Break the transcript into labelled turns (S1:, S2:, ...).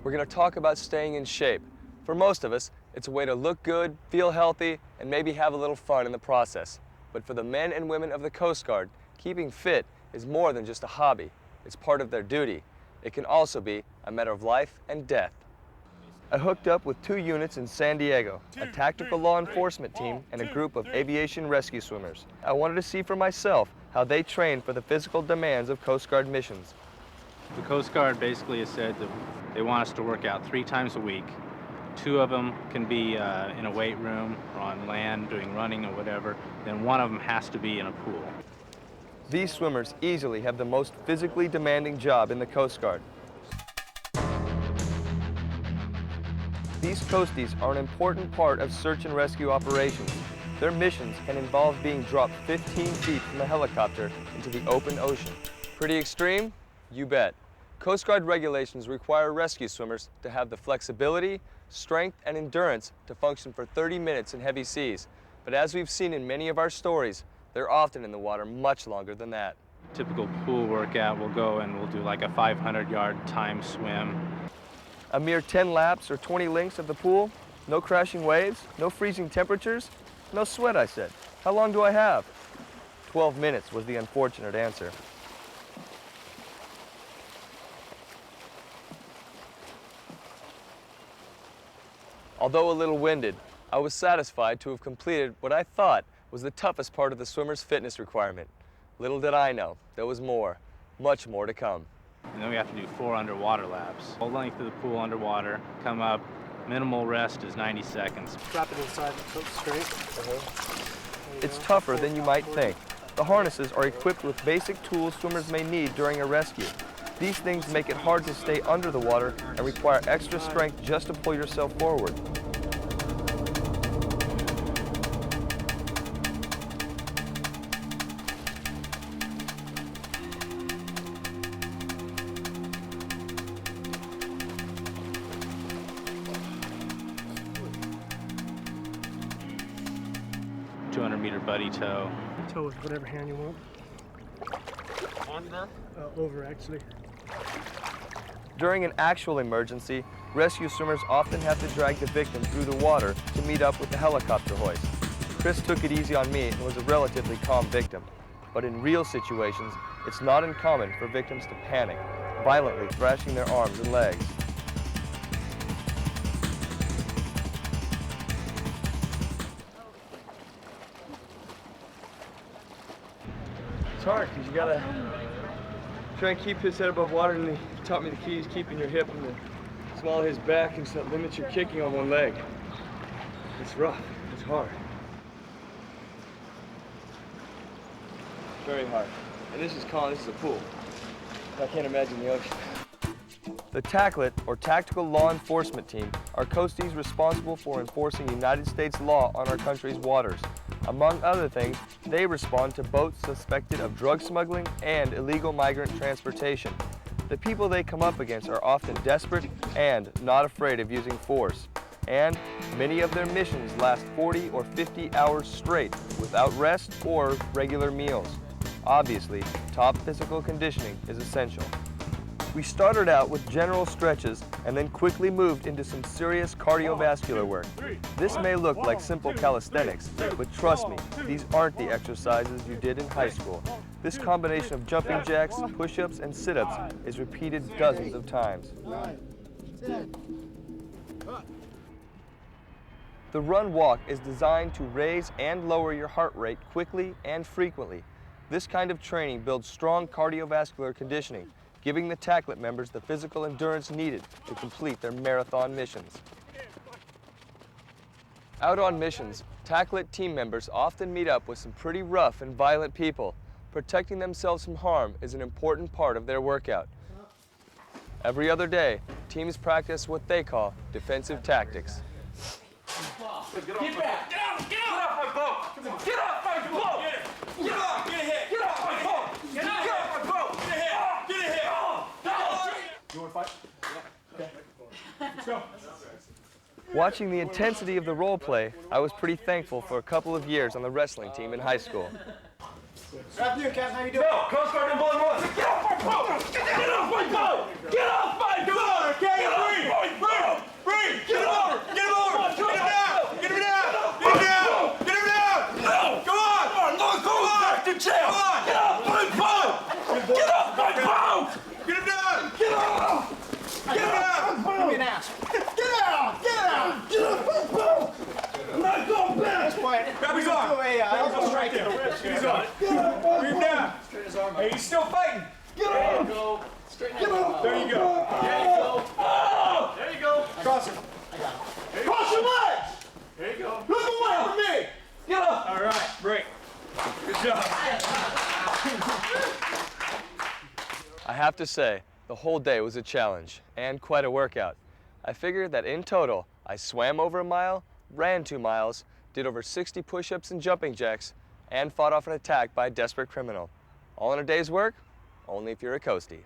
S1: we're going to talk about staying in shape. For most of us, it's a way to look good, feel healthy, and maybe have a little fun in the process. But for the men and women of the Coast Guard, keeping fit is more than just a hobby. It's part of their duty. It can also be a matter of life and death. I hooked up with 2 units in San Diego, a tactical law enforcement team and a group of aviation rescue swimmers. I wanted to see for myself how they train for the physical demands of Coast Guard missions.
S2: The Coast Guard basically has said that they want us to work out 3 times a week. 2 of them can be in a weight room or on land doing running or whatever. Then 1 of them has to be in a pool.
S1: These swimmers easily have the most physically demanding job in the Coast Guard. These coasties are an important part of search and rescue operations. Their missions can involve being dropped 15 feet from a helicopter into the open ocean. Pretty extreme? You bet. Coast Guard regulations require rescue swimmers to have the flexibility, strength, and endurance to function for 30 minutes in heavy seas. But as we've seen in many of our stories, they're often in the water much longer than that.
S2: Typical pool workout, we'll go and we'll do like a 500-yard time swim.
S1: A mere 10 laps or 20 lengths of the pool, no crashing waves, no freezing temperatures, no sweat, I said. How long do I have? 12 minutes was the unfortunate answer. Although a little winded, I was satisfied to have completed what I thought was the toughest part of the swimmer's fitness requirement. Little did I know, there was more, much more to come.
S2: And then we have to do 4 underwater laps. Whole length of the pool underwater, come up, minimal rest is 90 seconds.
S3: Drop it inside the coat straight.
S1: It's tougher than you might think. The harnesses are equipped with basic tools swimmers may need during a rescue. These things make it hard to stay under the water and require extra strength just to pull yourself forward.
S2: Meter buddy tow.
S3: Tow with whatever hand you want. Under? Over, actually.
S1: During an actual emergency, rescue swimmers often have to drag the victim through the water to meet up with the helicopter hoist. Chris took it easy on me and was a relatively calm victim. But in real situations, it's not uncommon for victims to panic, violently thrashing their arms and legs. It's hard because you gotta try and keep his head above water, and he taught me the key is keeping your hip in the small of his back, and so that limits your kicking on one leg. It's rough, it's hard. Very hard. And this is calm, this is a pool. I can't imagine the ocean. The TACLET, or Tactical Law Enforcement Team, are coasties responsible for enforcing United States law on our country's waters. Among other things, they respond to boats suspected of drug smuggling and illegal migrant transportation. The people they come up against are often desperate and not afraid of using force. And many of their missions last 40 or 50 hours straight without rest or regular meals. Obviously, top physical conditioning is essential. We started out with general stretches and then quickly moved into some serious cardiovascular work. This may look like simple calisthenics, but trust me, these aren't the exercises you did in high school. This combination of jumping jacks, push-ups, and sit-ups is repeated dozens of times. The run walk is designed to raise and lower your heart rate quickly and frequently. This kind of training builds strong cardiovascular conditioning, giving the TACLET members the physical endurance needed to complete their marathon missions. Out on missions, TACLET team members often meet up with some pretty rough and violent people. Protecting themselves from harm is an important part of their workout. Every other day, teams practice what they call defensive tactics.
S4: Get back! Get off my boat! Get off my boat! Get off! Get ahead! Get off my boat! Get off my boat! Get ahead! Get ahead!
S3: You want to fight? Yeah. Okay. Let's go.
S1: Watching the intensity of the role play, I was pretty thankful for a couple of years on the wrestling team in high school.
S3: After you, Captain. How you doing?
S4: No! Coast Guard and Boy 1! Get off my boat! Get off my boat! Get off my boat! Okay? Get off my boat! Hands on. Bring him down. Hey, he's still fighting. Get up. There you go. Get up. There you go. There you go. Oh! There you go. Cross him. Cross your legs. There you go. Look away from me. Get up. All right. Break. Good job.
S1: I have to say, the whole day was a challenge and quite a workout. I figured that in total, I swam over a mile, ran 2 miles, did over 60 push-ups and jumping jacks, and fought off an attack by a desperate criminal. All in a day's work? Only if you're a coastie.